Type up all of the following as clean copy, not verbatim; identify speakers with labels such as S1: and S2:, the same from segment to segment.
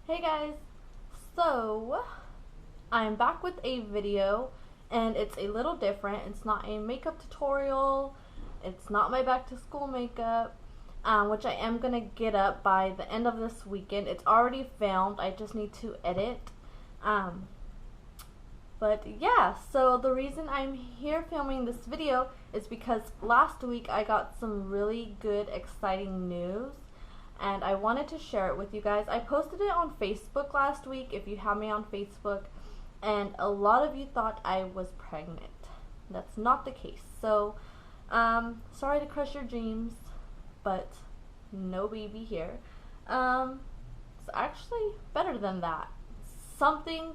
S1: Hey guys, so I'm back with a video and it's a little different. It's not a makeup tutorial, it's not my back to school makeup, which I am gonna get up by the end of this weekend. It's already filmed, I just need to edit. Um, but yeah, so the reason I'm here filming this video is because last week I got some really good, exciting news and I wanted to share it with you guys. I posted it on Facebook last week if you have me on Facebook, and a lot of you thought I was pregnant. That's not the case. So, sorry to crush your dreams, but no baby here. It's actually better than that. Something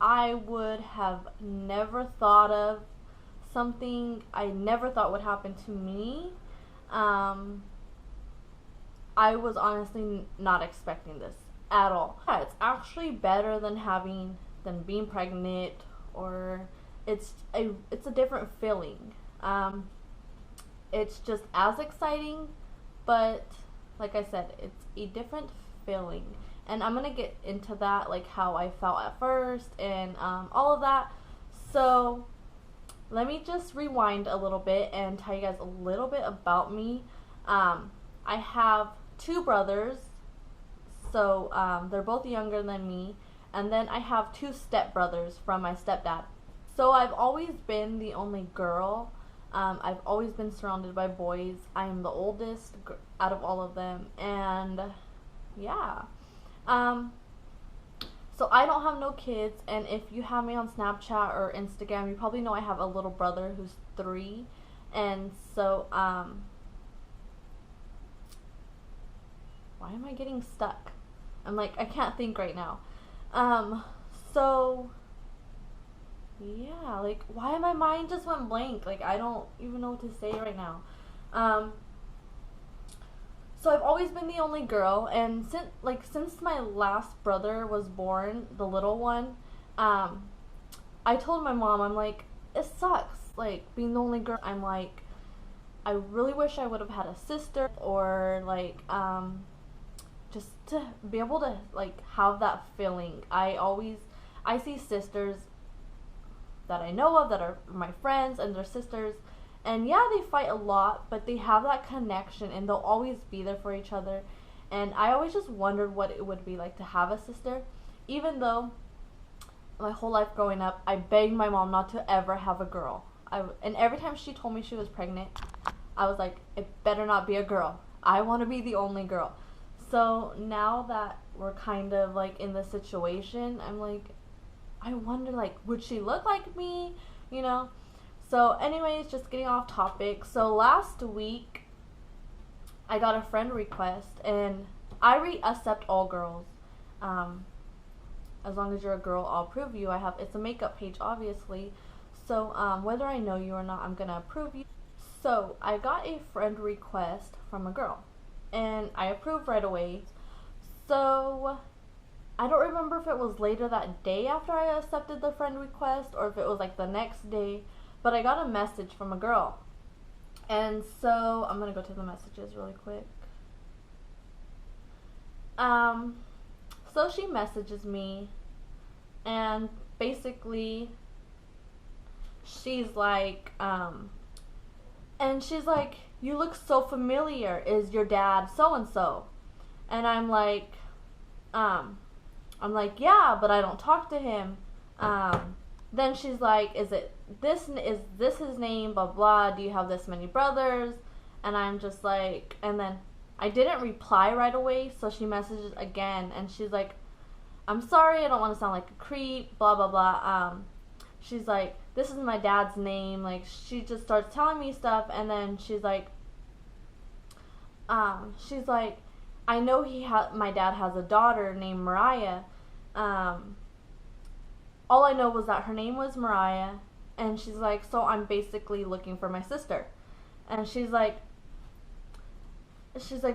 S1: I would have never thought of, something I never thought would happen to me. I was honestly not expecting this at all. Yeah, it's actually better than being pregnant, or it's a different feeling. It's just as exciting, but like I said, it's a different feeling. And I'm gonna get into that, like how I felt at first and all of that. So let me just rewind a little bit and tell you guys a little bit about me. I have two brothers, so they're both younger than me, and then I have two stepbrothers from my stepdad. So I've always been the only girl. I've always been surrounded by boys. I am the oldest out of all of them, and yeah. So I don't have no kids, and if you have me on Snapchat or Instagram, you probably know I have a little brother who's 3, and so why am I getting stuck? I'm like, I can't think right now. So yeah, like why my mind just went blank? Like I don't even know what to say right now. So I've always been the only girl, and since my last brother was born, the little one, I told my mom, I'm like, it sucks, like being the only girl. I'm like, I really wish I would have had a sister, or like just to be able to like have that feeling. I see sisters that I know of that are my friends, and they're sisters, and yeah, they fight a lot, but they have that connection and they'll always be there for each other. And I always just wondered what it would be like to have a sister, even though my whole life growing up I begged my mom not to ever have a girl. And every time she told me she was pregnant, I was like, it better not be a girl. I want to be the only girl. So now that we're kind of like in this situation, I'm like, I wonder, like, would she look like me? You know? So anyways, just getting off topic. So last week, I got a friend request, and I accept all girls. As long as you're a girl, I'll approve you. It's a makeup page, obviously. So whether I know you or not, I'm gonna approve you. So I got a friend request from a girl, and I approved right away. So I don't remember if it was later that day after I accepted the friend request, or if it was like the next day, but I got a message from a girl. And so I'm gonna go to the messages really quick. So she messages me, and basically she's like, you look so familiar. Is your dad so and so? And I'm like, yeah, but I don't talk to him. Then she's like, is this his name? Blah blah. Do you have this many brothers? And I'm just like, and then I didn't reply right away, so she messages again, and she's like, I'm sorry, I don't want to sound like a creep. Blah blah blah. She's like, this is my dad's name. Like, she just starts telling me stuff, and then she's like, I know my dad has a daughter named Mariah. All I know was that her name was Mariah, and she's like, so I'm basically looking for my sister. And she's like,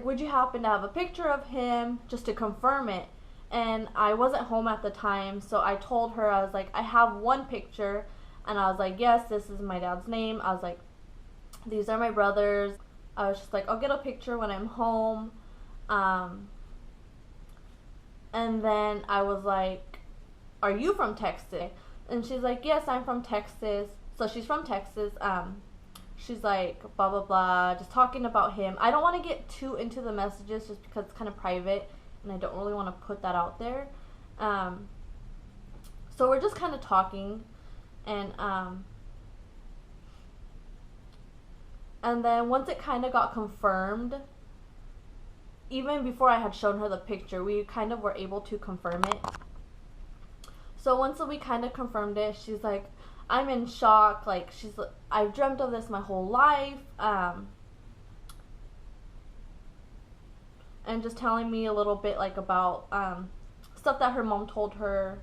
S1: would you happen to have a picture of him just to confirm it? And I wasn't home at the time, so I told her, I was like, I have one picture, and I was like, yes, this is my dad's name. I was like, these are my brothers. I was just like, I'll get a picture when I'm home. And then I was like, are you from Texas? And she's like, yes, I'm from Texas. So she's from Texas. She's like, blah, blah, blah, just talking about him. I don't want to get too into the messages just because it's kind of private, and I don't really want to put that out there. So we're just kind of talking, and then once it kind of got confirmed, even before I had shown her the picture, we kind of were able to confirm it. So once we kind of confirmed it, she's like, I'm in shock. Like, I've dreamt of this my whole life. And just telling me a little bit, like, about stuff that her mom told her.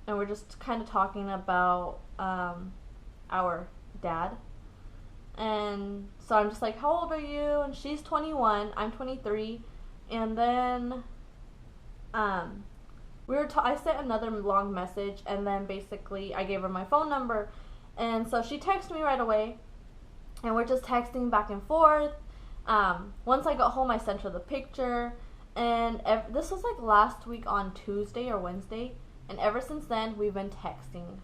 S1: And we're just kind of talking about our dad. And so I'm just like, how old are you? And she's 21. I'm 23. And then I sent another long message, and then basically I gave her my phone number, and so she texted me right away, and we're just texting back and forth. Once I got home, I sent her the picture, and this was like last week on Tuesday or Wednesday, and ever since then we've been texting.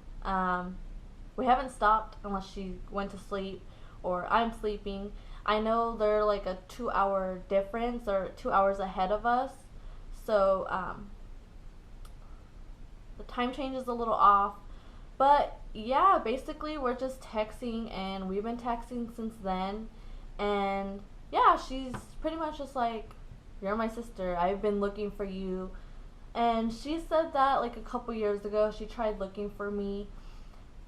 S1: We haven't stopped unless she went to sleep or I'm sleeping. I know they're like a 2-hour difference, or 2 hours ahead of us, so the time change is a little off. But yeah, basically we're just texting, and we've been texting since then. And yeah, she's pretty much just like, you're my sister, I've been looking for you. And she said that like a couple years ago she tried looking for me,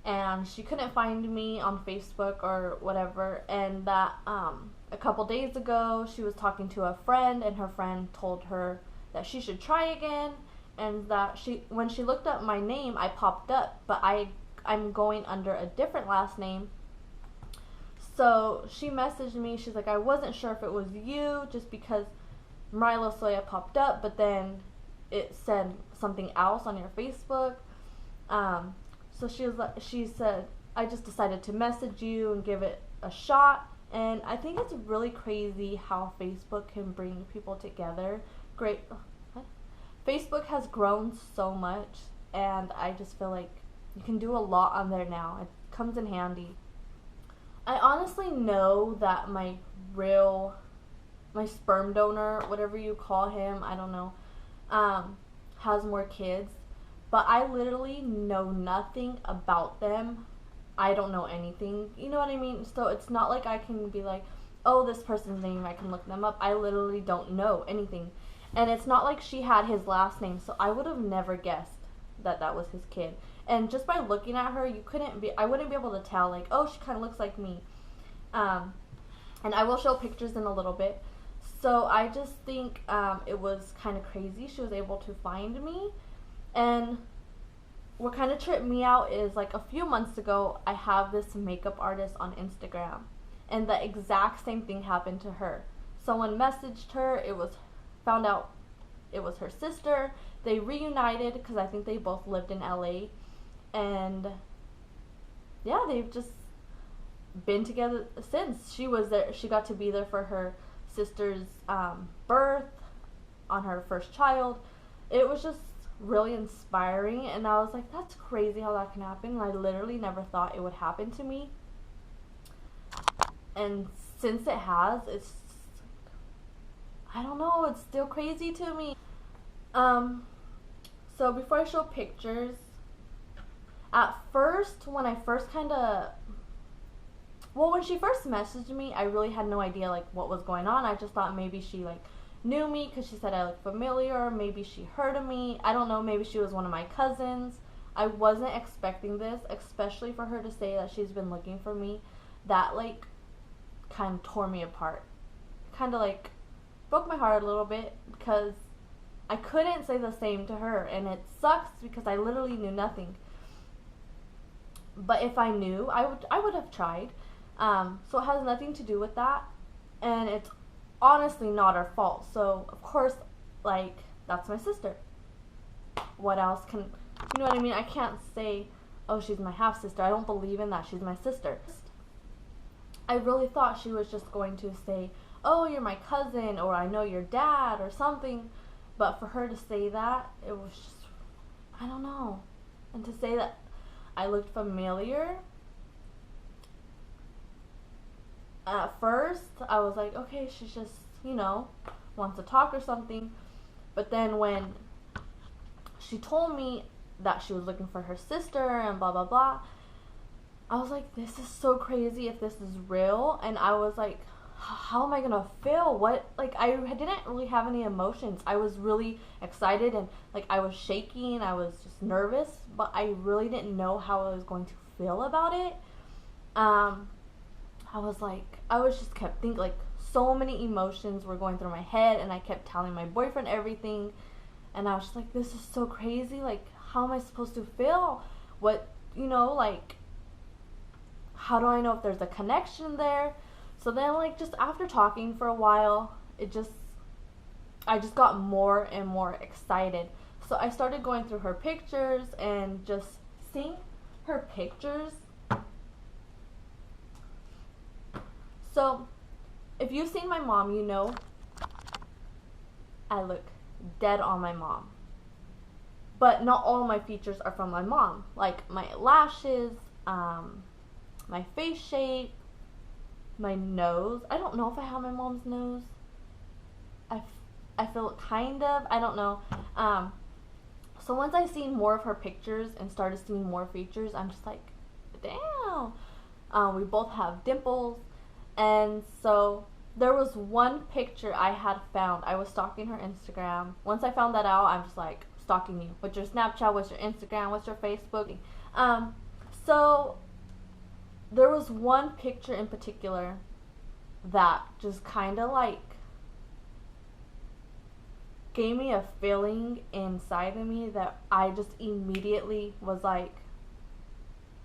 S1: and she couldn't find me on Facebook or whatever, and that a couple days ago she was talking to a friend, and her friend told her that she should try again. And that when she looked up my name, I popped up, but I'm going under a different last name. So she messaged me. She's like, I wasn't sure if it was you, just because Mariah Lozoya popped up, but then it said something else on your Facebook. So she said, I just decided to message you and give it a shot. And I think it's really crazy how Facebook can bring people together. Facebook has grown so much, and I just feel like you can do a lot on there now. It comes in handy. I honestly know that my sperm donor, whatever you call him, I don't know, has more kids, but I literally know nothing about them. I don't know anything, you know what I mean? So it's not like I can be like, oh, this person's name, I can look them up. I literally don't know anything. And it's not like she had his last name, so I would have never guessed that that was his kid. And just by looking at her, I wouldn't be able to tell, like, oh, she kind of looks like me. And I will show pictures in a little bit. So I just think it was kind of crazy she was able to find me. And what kind of tripped me out is, like, a few months ago, I have this makeup artist on Instagram, and the exact same thing happened to her. Someone messaged her, found out it was her sister. They reunited because I think they both lived in LA, and yeah, they've just been together since. She was there, she got to be there for her sister's birth on her first child. It was just really inspiring, and I was like, that's crazy how that can happen. And I literally never thought it would happen to me, and since it has, I don't know, it's still crazy to me. So before I show pictures, at first, when she first messaged me, I really had no idea, like, what was going on. I just thought maybe she, like, knew me because she said I looked familiar. Maybe she heard of me. I don't know, maybe she was one of my cousins. I wasn't expecting this, especially for her to say that she's been looking for me. That, like, kind of tore me apart. Kind of, like, broke my heart a little bit, because I couldn't say the same to her, and it sucks because I literally knew nothing. But if I knew, I would have tried. So it has nothing to do with that, and it's honestly not her fault. So of course, like, that's my sister. What else can, you know what I mean? I can't say, oh, she's my half sister. I don't believe in that. She's my sister. I really thought she was just going to say, oh, you're my cousin, or I know your dad, or something. But for her to say that, it was just, I don't know. And to say that I looked familiar, at first I was like, okay, she's just, wants to talk or something. But then when she told me that she was looking for her sister and blah blah blah, I was like, this is so crazy if this is real. And I was like, how am I gonna feel? What, like, I didn't really have any emotions. I was really excited and like I was shaking, I was just nervous, but I really didn't know how I was going to feel about it. I was just kept thinking, like, so many emotions were going through my head, and I kept telling my boyfriend everything, and I was just like, this is so crazy, like, how am I supposed to feel? What, like, how do I know if there's a connection there? So then, like, just after talking for a while, I just got more and more excited. So I started going through her pictures and just seeing her pictures. So, if you've seen my mom, you know I look dead on my mom. But not all my features are from my mom. Like my lashes, my face shape, my nose. I don't know if I have my mom's nose. I feel kind of. I don't know. So once I seen more of her pictures and started seeing more features, I'm just like, damn. We both have dimples. And so there was one picture I had found. I was stalking her Instagram. Once I found that out, I'm just like, stalking you. What's your Snapchat? What's your Instagram? What's your Facebook? So there was one picture in particular that just kind of like gave me a feeling inside of me that I just immediately was like,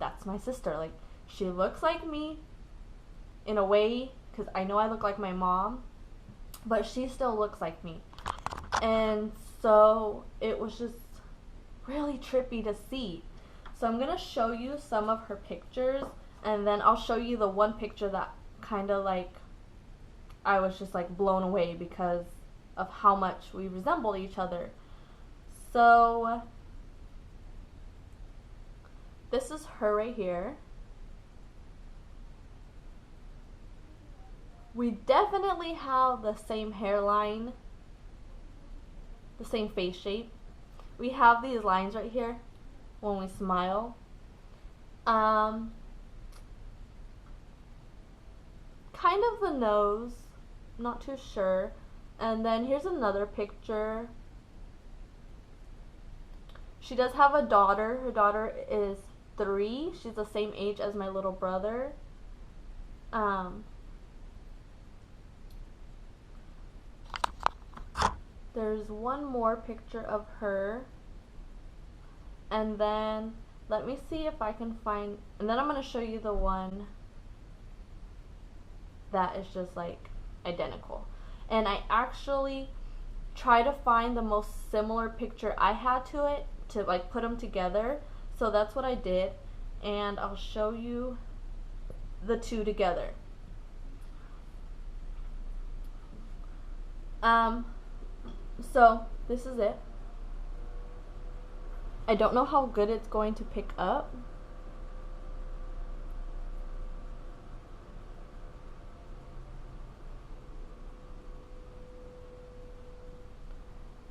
S1: that's my sister. Like, she looks like me in a way, because I know I look like my mom, but she still looks like me. And so it was just really trippy to see. So I'm going to show you some of her pictures, and then I'll show you the one picture that kind of like I was just like blown away because of how much we resembled each other. So this is her right here. We definitely have the same hairline, the same face shape. We have these lines right here when we smile. Kind of the nose, not too sure. And then here's another picture. She does have a daughter. Her daughter is 3. She's the same age as my little brother. There's one more picture of her. And then let me see if I can find, and then I'm going to show you the one that is just like identical. And I actually try to find the most similar picture I had to it to like put them together. So that's what I did, and I'll show you the two together. So this is it. I don't know how good it's going to pick up.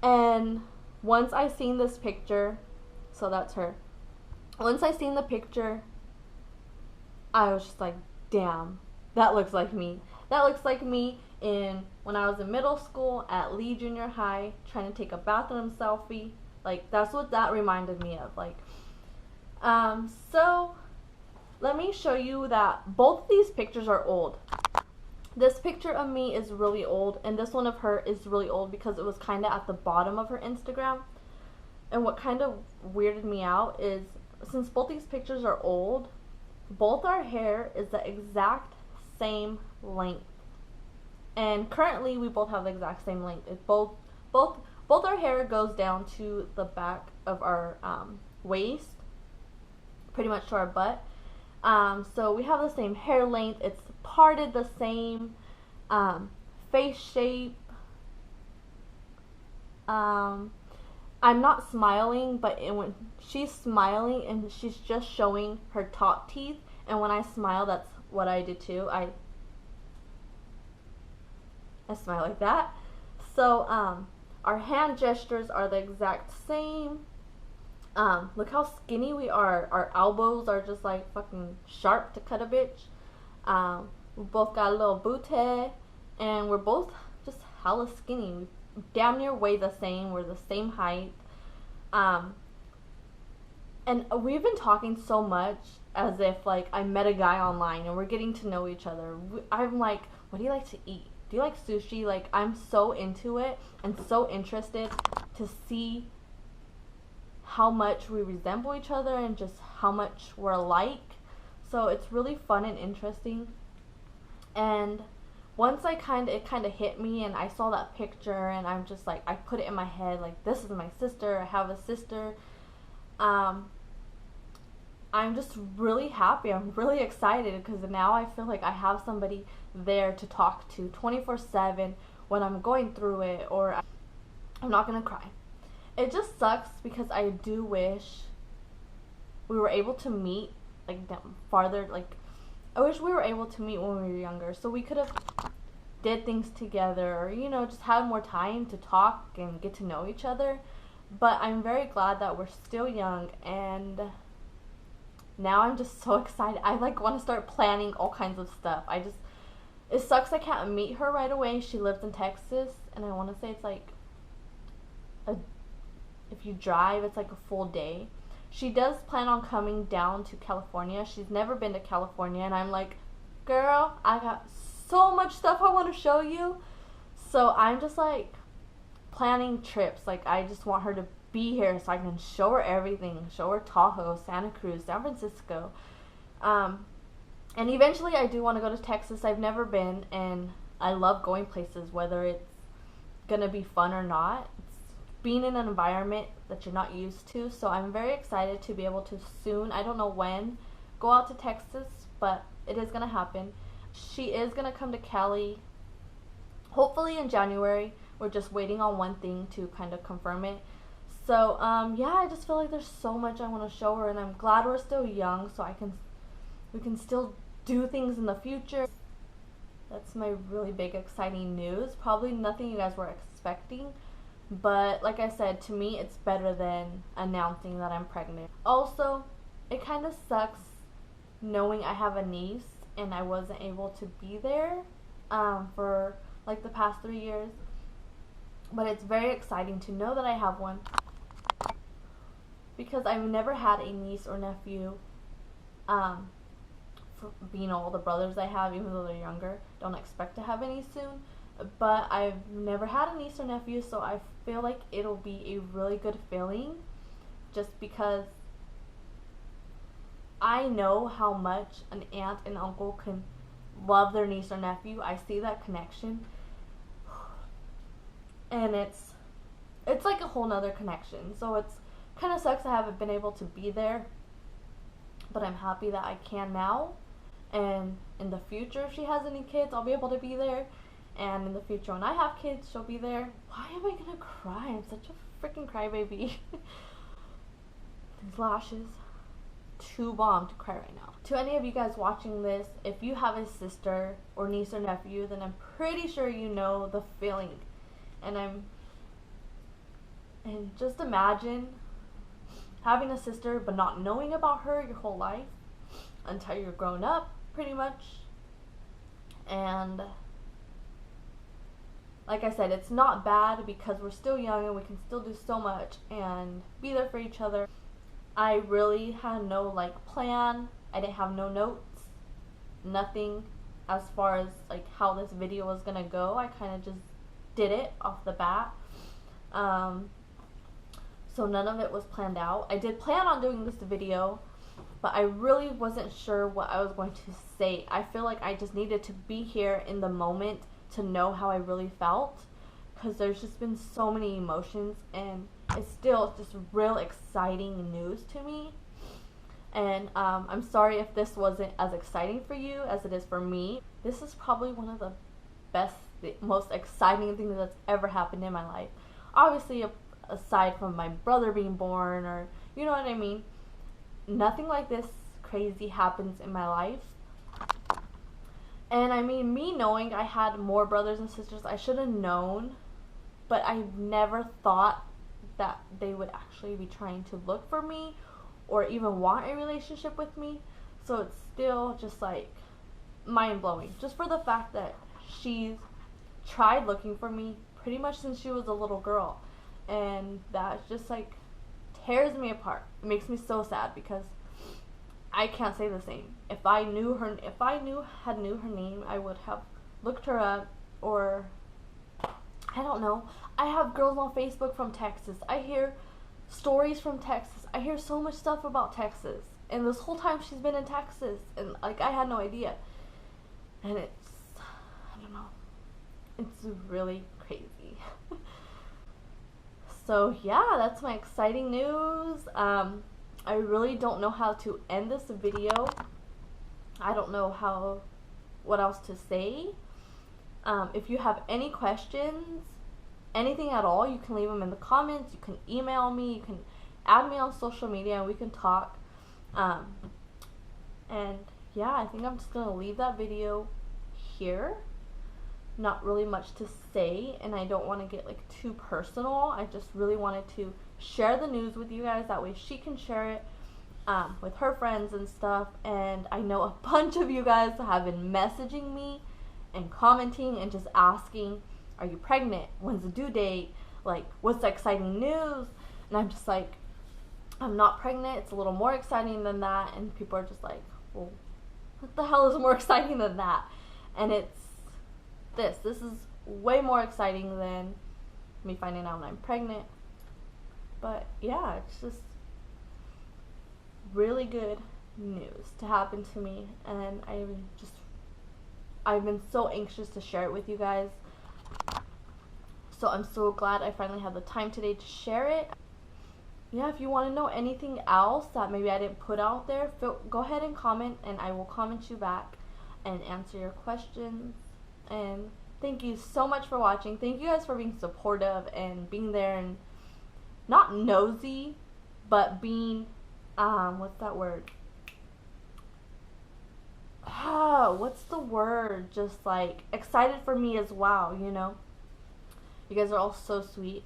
S1: And once I seen this picture, so that's her. Once I seen the picture, I was just like, damn, that looks like me. That looks like me when I was in middle school at Lee Junior High trying to take a bathroom selfie. Like, that's what that reminded me of. Like, so let me show you that both of these pictures are old. This picture of me is really old, and this one of her is really old because it was kind of at the bottom of her Instagram. And what kind of weirded me out is, since both these pictures are old, both our hair is the exact same length. And currently, we both have the exact same length. It both our hair goes down to the back of our waist, pretty much to our butt. So we have the same hair length. It's parted the same, face shape. Um, I'm not smiling, but when she's smiling and she's just showing her top teeth, and when I smile, that's what I do too. I smile like that. So our hand gestures are the exact same. Look how skinny we are. Our elbows are just like fucking sharp to cut a bitch. We both got a little booty, and we're both just hella skinny. We damn near weigh the same. We're the same height. Um, and we've been talking so much as if like I met a guy online and we're getting to know each other. I'm like, what do you like to eat? Do you like sushi? Like, I'm so into it and so interested to see how much we resemble each other and just how much we're alike. So it's really fun and interesting. And once it kind of hit me and I saw that picture and I'm just like, I put it in my head like, this is my sister. I have a sister. I'm just really happy. I'm really excited because now I feel like I have somebody there to talk to 24/7 when I'm going through it, or I'm not gonna cry. It just sucks because I do wish we were able to meet like farther. Like, I wish we were able to meet when we were younger, so we could have did things together, or just had more time to talk and get to know each other. But I'm very glad that we're still young, and now I'm just so excited. I like want to start planning all kinds of stuff. It sucks I can't meet her right away. She lives in Texas, and I want to say it's like if you drive, it's like a full day. She does plan on coming down to California. She's never been to California, and I'm like, girl, I got so much stuff I want to show you. So I'm just like planning trips. Like, I just want her to be here so I can show her everything. Show her Tahoe, Santa Cruz, San Francisco. And eventually I do want to go to Texas. I've never been, and I love going places, whether it's gonna be fun or not. It's being in an environment that you're not used to. So I'm very excited to be able to soon, I don't know when, go out to Texas, but it is gonna happen. She is gonna come to Cali hopefully in January. We're just waiting on one thing to kind of confirm it. So yeah, I just feel like there's so much I want to show her, and I'm glad we're still young, so we can still do things in the future. That's my really big exciting news. Probably nothing you guys were expecting, but like I said, to me it's better than announcing that I'm pregnant. Also, it kind of sucks knowing I have a niece and I wasn't able to be there for like the past 3 years. But it's very exciting to know that I have one, because I've never had a niece or nephew. For being all the brothers I have, even though they're younger, don't expect to have any soon. But I've never had a niece or nephew, so I feel like it'll be a really good feeling, just because I know how much an aunt and uncle can love their niece or nephew. I see that connection, and it's like a whole nother connection. So it's kind of sucks I haven't been able to be there, but I'm happy that I can now. And in the future, if she has any kids, I'll be able to be there. And in the future, when I have kids, she'll be there. Why am I gonna cry? I'm such a freaking crybaby. These lashes, too bomb to cry right now. To any of you guys watching this, if you have a sister or niece or nephew, then I'm pretty sure you know the feeling. And just imagine having a sister but not knowing about her your whole life until you're grown up, pretty much. And like I said, it's not bad because we're still young and we can still do so much and be there for each other. I really had no like plan. I didn't have no notes, nothing as far as like how this video was gonna go. I kind of just did it off the bat. So none of it was planned out. I did plan on doing this video, but I really wasn't sure what I was going to say. I feel like I just needed to be here in the moment to know how I really felt, because there's just been so many emotions, and it's still just real exciting news to me. And I'm sorry if this wasn't as exciting for you as it is for me. This is probably one of the best, most exciting things that's ever happened in my life. Obviously, aside from my brother being born, or you know what I mean, nothing like this crazy happens in my life. And I mean, me knowing I had more brothers and sisters, I should have known, but I never thought that they would actually be trying to look for me or even want a relationship with me. So it's still just like mind blowing, just for the fact that she's tried looking for me pretty much since she was a little girl, and that just like tears me apart. It makes me so sad because I can't say the same. If I knew her name, I would have looked her up, or I don't know. I have girls on Facebook from Texas. I hear stories from Texas. I hear so much stuff about Texas. And this whole time she's been in Texas, and like I had no idea. And it's, I don't know. It's really crazy. So yeah, that's my exciting news. I really don't know how to end this video. I don't know what else to say. If you have any questions, anything at all, you can leave them in the comments. You can email me. You can add me on social media, and we can talk. And yeah, I think I'm just going to leave that video here. Not really much to say, and I don't want to get like too personal. I just really wanted to share the news with you guys. That way she can share it with her friends and stuff. And I know a bunch of you guys have been messaging me and commenting and just asking, are you pregnant? When's the due date? Like, what's the exciting news? And I'm just like, I'm not pregnant. It's a little more exciting than that. And people are just like, well, what the hell is more exciting than that? And it's this is way more exciting than me finding out I'm pregnant. But yeah, it's just really good news to happen to me, and I've been so anxious to share it with you guys. So I'm so glad I finally had the time today to share it. Yeah, if you want to know anything else that maybe I didn't put out there, go ahead and comment, and I will comment you back and answer your questions. And thank you so much for watching. Thank you guys for being supportive and being there, and not nosy, but being, what's that word? What's the word? Just like excited for me as well, you know? You guys are all so sweet.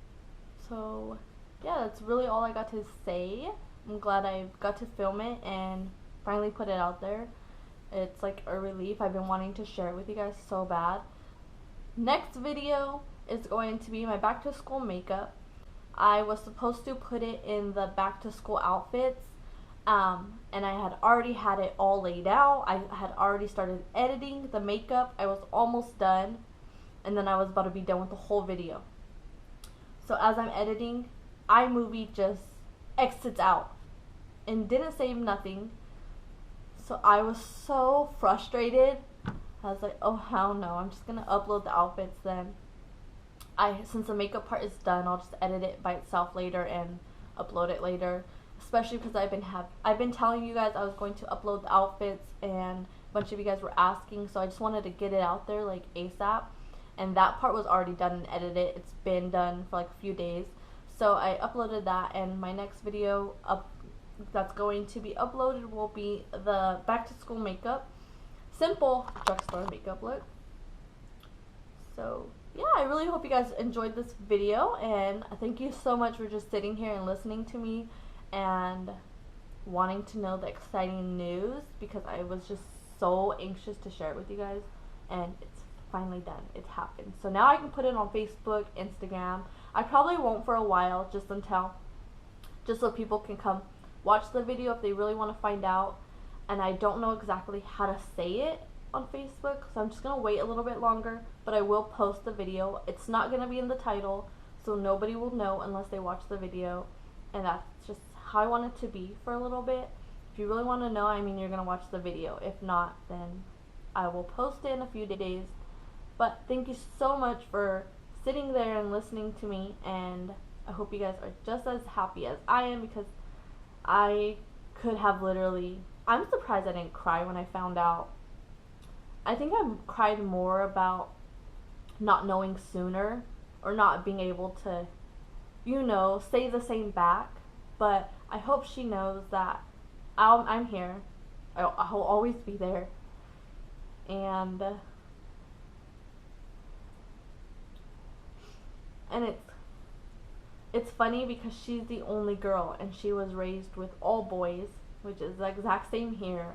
S1: So yeah, that's really all I got to say. I'm glad I got to film it and finally put it out there. It's like a relief. I've been wanting to share it with you guys so bad. Next video is going to be my back to school makeup. I was supposed to put it in the back to school outfits, and I had already had it all laid out. I had already started editing the makeup. I was almost done, and then I was about to be done with the whole video. So as I'm editing, iMovie just exits out and didn't save nothing. So I was so frustrated. I was like, oh hell no, I'm just gonna upload the outfits then. Since the makeup part is done, I'll just edit it by itself later and upload it later. Especially because I've been telling you guys I was going to upload the outfits, and a bunch of you guys were asking, so I just wanted to get it out there like ASAP. And that part was already done and edited. It's been done for like a few days. So I uploaded that, and my next video that's going to be uploaded will be the back to school makeup. Simple drugstore makeup look. So yeah, I really hope you guys enjoyed this video, and thank you so much for just sitting here and listening to me and wanting to know the exciting news, because I was just so anxious to share it with you guys, and it's finally done. It's happened. So now I can put it on Facebook, Instagram. I probably won't for a while, just so people can come watch the video if they really want to find out. And I don't know exactly how to say it on Facebook, so I'm just going to wait a little bit longer, but I will post the video. It's not going to be in the title, so nobody will know unless they watch the video, and that's just how I want it to be for a little bit. If you really want to know, I mean, you're going to watch the video. If not, then I will post it in a few days. But thank you so much for sitting there and listening to me, and I hope you guys are just as happy as I am, because I could have literally... I'm surprised I didn't cry when I found out. I think I cried more about not knowing sooner, or not being able to you know, say the same back. But I hope she knows that I'm here. I'll always be there. And it's funny because she's the only girl and she was raised with all boys, which is the exact same here.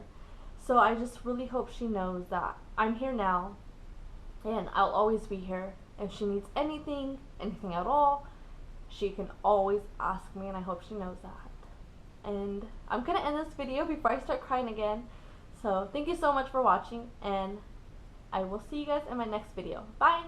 S1: So I just really hope she knows that I'm here now and I'll always be here. If she needs anything at all, she can always ask me, and I hope she knows that. And I'm gonna end this video before I start crying again. So thank you so much for watching, and I will see you guys in my next video. Bye!